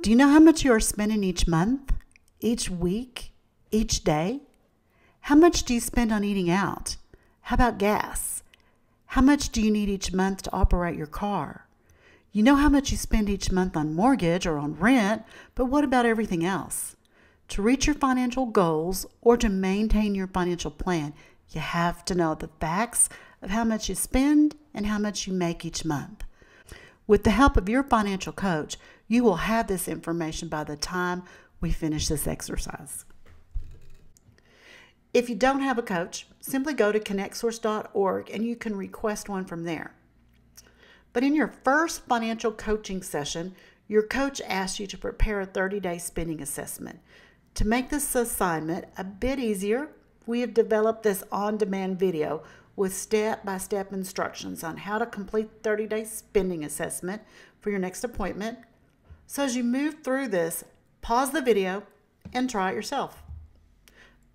Do you know how much you are spending each month, each week, each day? How much do you spend on eating out? How about gas? How much do you need each month to operate your car? You know how much you spend each month on mortgage or on rent, but what about everything else? To reach your financial goals or to maintain your financial plan, you have to know the facts of how much you spend and how much you make each month. With the help of your financial coach, you will have this information by the time we finish this exercise. If you don't have a coach, simply go to connectsource.org and you can request one from there. But in your first financial coaching session, your coach asks you to prepare a 30-day spending assessment. To make this assignment a bit easier, we have developed this on-demand video with step-by-step instructions on how to complete the 30-day spending assessment for your next appointment. So as you move through this, pause the video and try it yourself.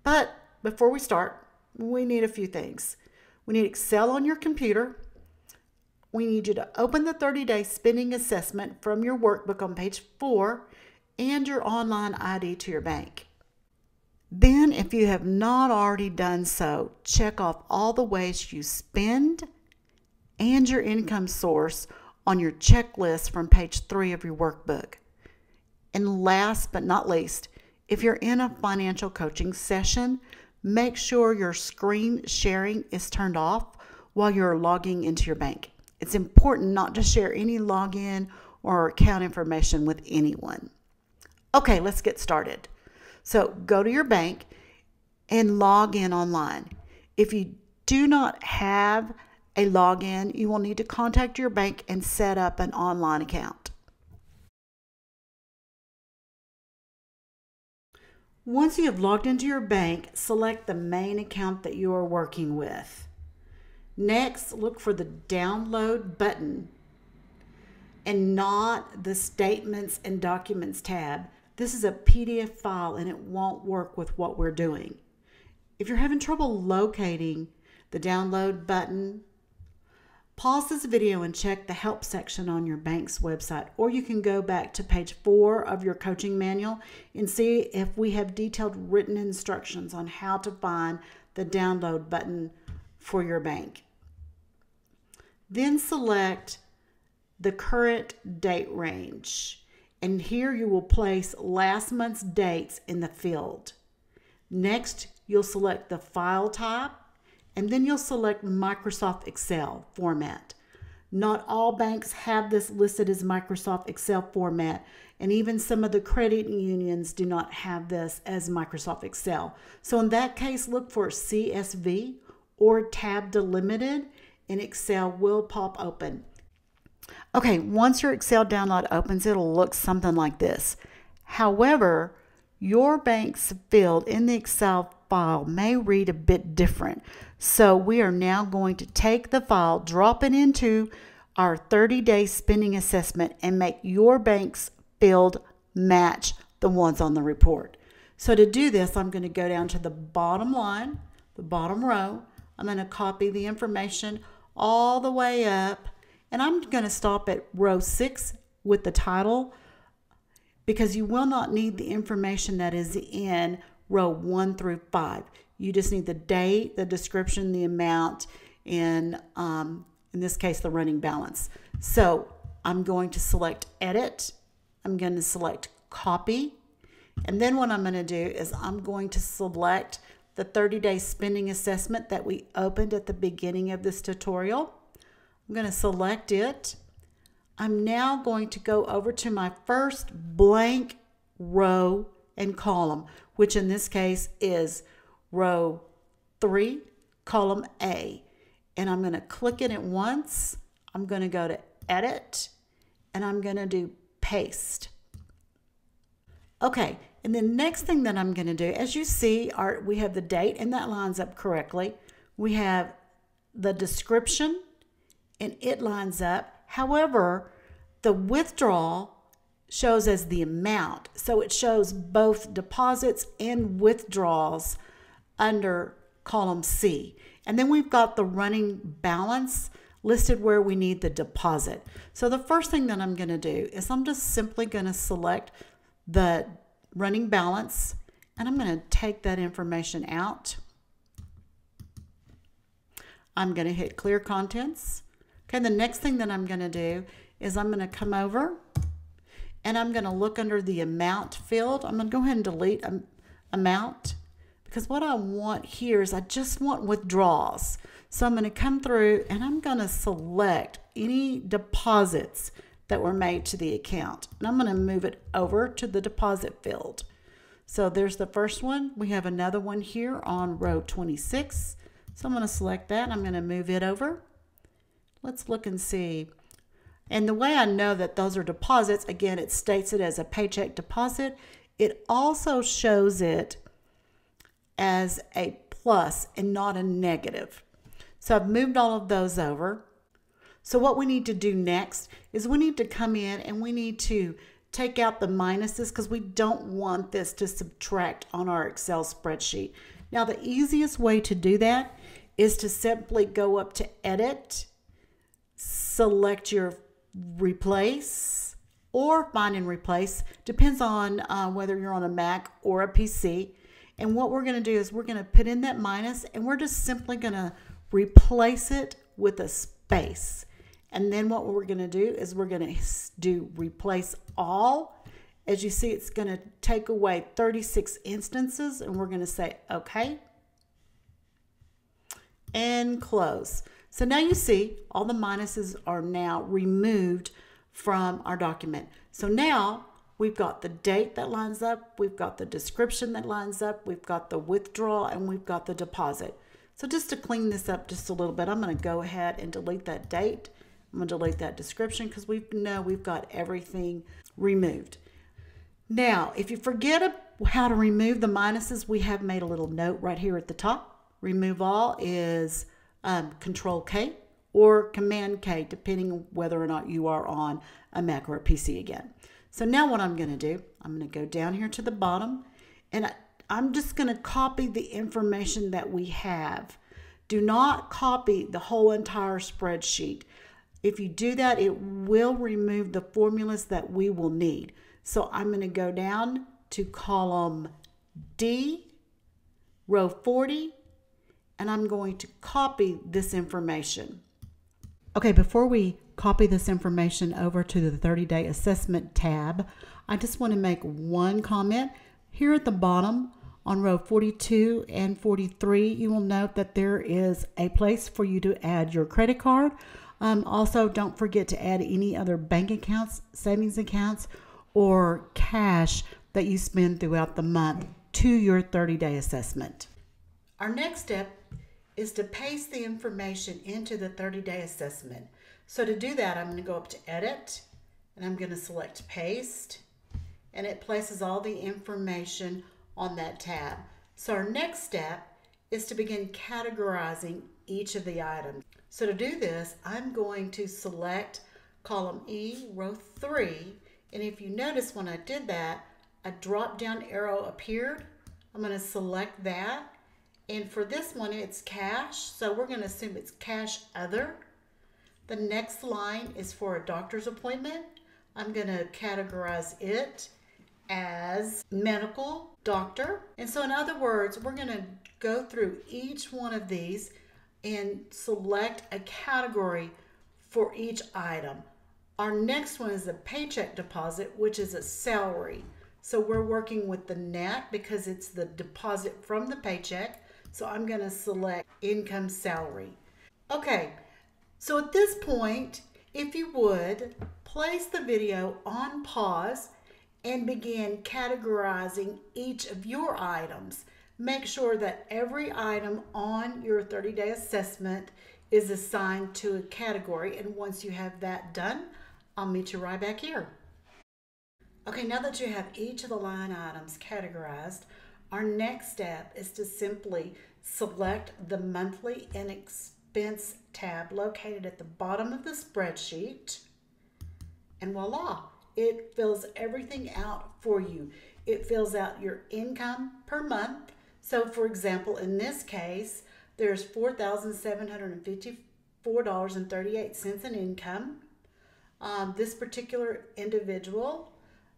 But before we start, we need a few things. We need Excel on your computer. We need you to open the 30-day spending assessment from your workbook on page 4 and your online ID to your bank. Then, if you have not already done so, check off all the ways you spend and your income source on your checklist from page 3 of your workbook. And last but not least, if you're in a financial coaching session, make sure your screen sharing is turned off while you're logging into your bank. It's important not to share any login or account information with anyone. Okay, let's get started. So go to your bank and log in online. If you do not have a login, you will need to contact your bank and set up an online account. Once you have logged into your bank, select the main account that you are working with. Next, look for the download button and not the statements and documents tab. This is a PDF file and it won't work with what we're doing. If you're having trouble locating the download button, pause this video and check the help section on your bank's website, or you can go back to page 4 of your coaching manual and see if we have detailed written instructions on how to find the download button for your bank. Then select the current date range. And here you will place last month's dates in the field. Next, you'll select the file type, and then you'll select Microsoft Excel format. Not all banks have this listed as Microsoft Excel format, and even some of the credit unions do not have this as Microsoft Excel. So in that case, look for CSV or tab delimited, and Excel will pop open. Okay, once your Excel download opens, it'll look something like this. However, your bank's field in the Excel file may read a bit different. So we are now going to take the file, drop it into our 30-day spending assessment, and make your bank's field match the ones on the report. So to do this, I'm going to go down to the bottom line, the bottom row. I'm going to copy the information all the way up. And I'm going to stop at row 6 with the title because you will not need the information that is in row 1 through 5. You just need the date, the description, the amount, and in this case, the running balance. So I'm going to select Edit. I'm going to select Copy. And then what I'm going to do is I'm going to select the 30-day spending assessment that we opened at the beginning of this tutorial. I'm going to select it. I'm now going to go over to my first blank row and column, which in this case is row 3, column A. And I'm going to click it once. I'm going to go to Edit, and I'm going to do Paste. Okay, and the next thing that I'm going to do, as you see, we have the date, and that lines up correctly. We have the description, and it lines up. However, the withdrawal shows as the amount. So it shows both deposits and withdrawals under column C. And then we've got the running balance listed where we need the deposit. So the first thing that I'm going to do is I'm just simply going to select the running balance, and I'm going to take that information out. I'm going to hit clear contents. Okay, the next thing that I'm going to do is I'm going to come over and I'm going to look under the amount field. I'm going to go ahead and delete amount, because what I want here is I just want withdrawals. So I'm going to come through and I'm going to select any deposits that were made to the account. And I'm going to move it over to the deposit field. So there's the first one. We have another one here on row 26. So I'm going to select that. I'm going to move it over. Let's look and see. And the way I know that those are deposits, again, it states it as a paycheck deposit. It also shows it as a plus and not a negative. So I've moved all of those over. So what we need to do next is we need to come in and we need to take out the minuses, because we don't want this to subtract on our Excel spreadsheet. Now, the easiest way to do that is to simply go up to Edit, select your Replace, or Find and Replace. Depends on whether you're on a Mac or a PC. And what we're going to do is we're going to put in that minus, and we're just simply going to replace it with a space. And then what we're going to do is we're going to do Replace All. As you see, it's going to take away 36 instances, and we're going to say OK and close. So now you see all the minuses are now removed from our document. So now we've got the date that lines up, we've got the description that lines up, we've got the withdrawal, and we've got the deposit. So just to clean this up just a little bit, I'm going to go ahead and delete that date. I'm going to delete that description, because we know we've got everything removed. Now, if you forget how to remove the minuses, we have made a little note right here at the top. Remove all is Control K or Command K, depending on whether or not you are on a Mac or a PC again. So now what I'm going to do, I'm going to go down here to the bottom, and I'm just going to copy the information that we have. Do not copy the whole entire spreadsheet. If you do that, it will remove the formulas that we will need. So I'm going to go down to column D, row 40, and I'm going to copy this information. Okay, before we copy this information over to the 30-day assessment tab, I just want to make one comment. Here at the bottom on row 42 and 43, you will note that there is a place for you to add your credit card. Also, don't forget to add any other bank accounts, savings accounts, or cash that you spend throughout the month to your 30-day assessment. Our next step is to paste the information into the 30-day assessment. So to do that, I'm going to go up to Edit, and I'm going to select Paste, and it places all the information on that tab. So our next step is to begin categorizing each of the items. So to do this, I'm going to select column E, row 3, and if you notice when I did that, a drop-down arrow appeared. I'm going to select that. And for this one, it's cash, so we're going to assume it's cash other. The next line is for a doctor's appointment. I'm going to categorize it as medical doctor. And so in other words, we're going to go through each one of these and select a category for each item. Our next one is a paycheck deposit, which is a salary. So we're working with the net because it's the deposit from the paycheck. So I'm going to select income salary. Okay, so at this point, if you would, place the video on pause and begin categorizing each of your items. Make sure that every item on your 30-day assessment is assigned to a category. And once you have that done, I'll meet you right back here. Okay, now that you have each of the line items categorized, our next step is to simply select the monthly and expense tab located at the bottom of the spreadsheet, and voila, it fills everything out for you. It fills out your income per month. So for example, in this case, there's $4,750 $4.38 in income. This particular individual,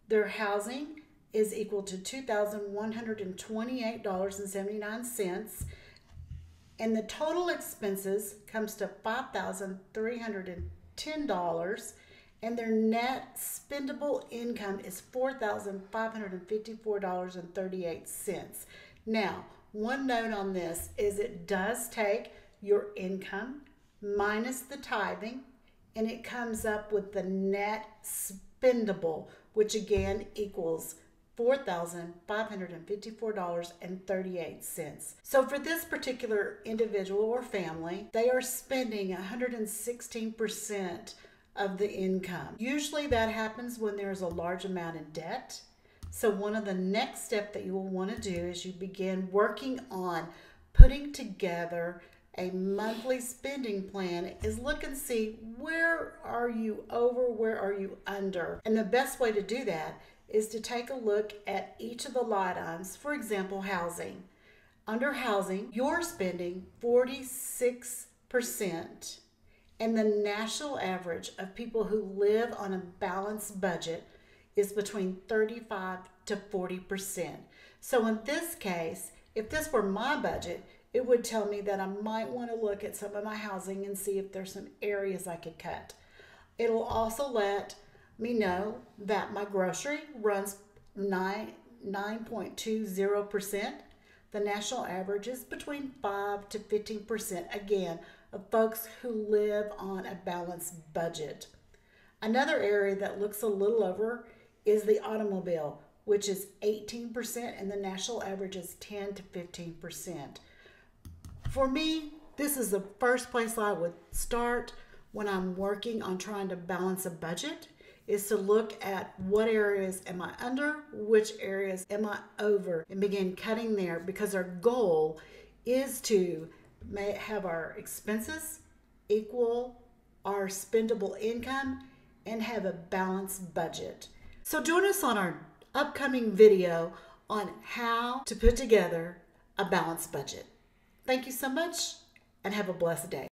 their housing is equal to $2,128.79, and the total expenses comes to $5,310, and their net spendable income is $4,554.38. Now, one note on this is it does take your income minus the tithing, and it comes up with the net spendable, which again equals $4,554.38. So for this particular individual or family, they are spending 116% of the income. Usually that happens when there's a large amount in debt. So one of the next steps that you will want to do is you begin working on putting together a monthly spending plan is look and see where are you over, where are you under. And the best way to do that is to take a look at each of the line items. For example, housing. Under housing, you're spending 46%, and the national average of people who live on a balanced budget is between 35 to 40%. So in this case, if this were my budget, it would tell me that I might want to look at some of my housing and see if there's some areas I could cut. It'll also let me know that my grocery runs 9.20%. The national average is between 5 to 15%, again, of folks who live on a balanced budget. Another area that looks a little over is the automobile, which is 18%, and the national average is 10 to 15%. For me, this is the first place I would start when I'm working on trying to balance a budget, is to look at what areas am I under, which areas am I over, and begin cutting there, because our goal is to have our expenses equal our spendable income and have a balanced budget. So join us on our upcoming video on how to put together a balanced budget. Thank you so much, and have a blessed day.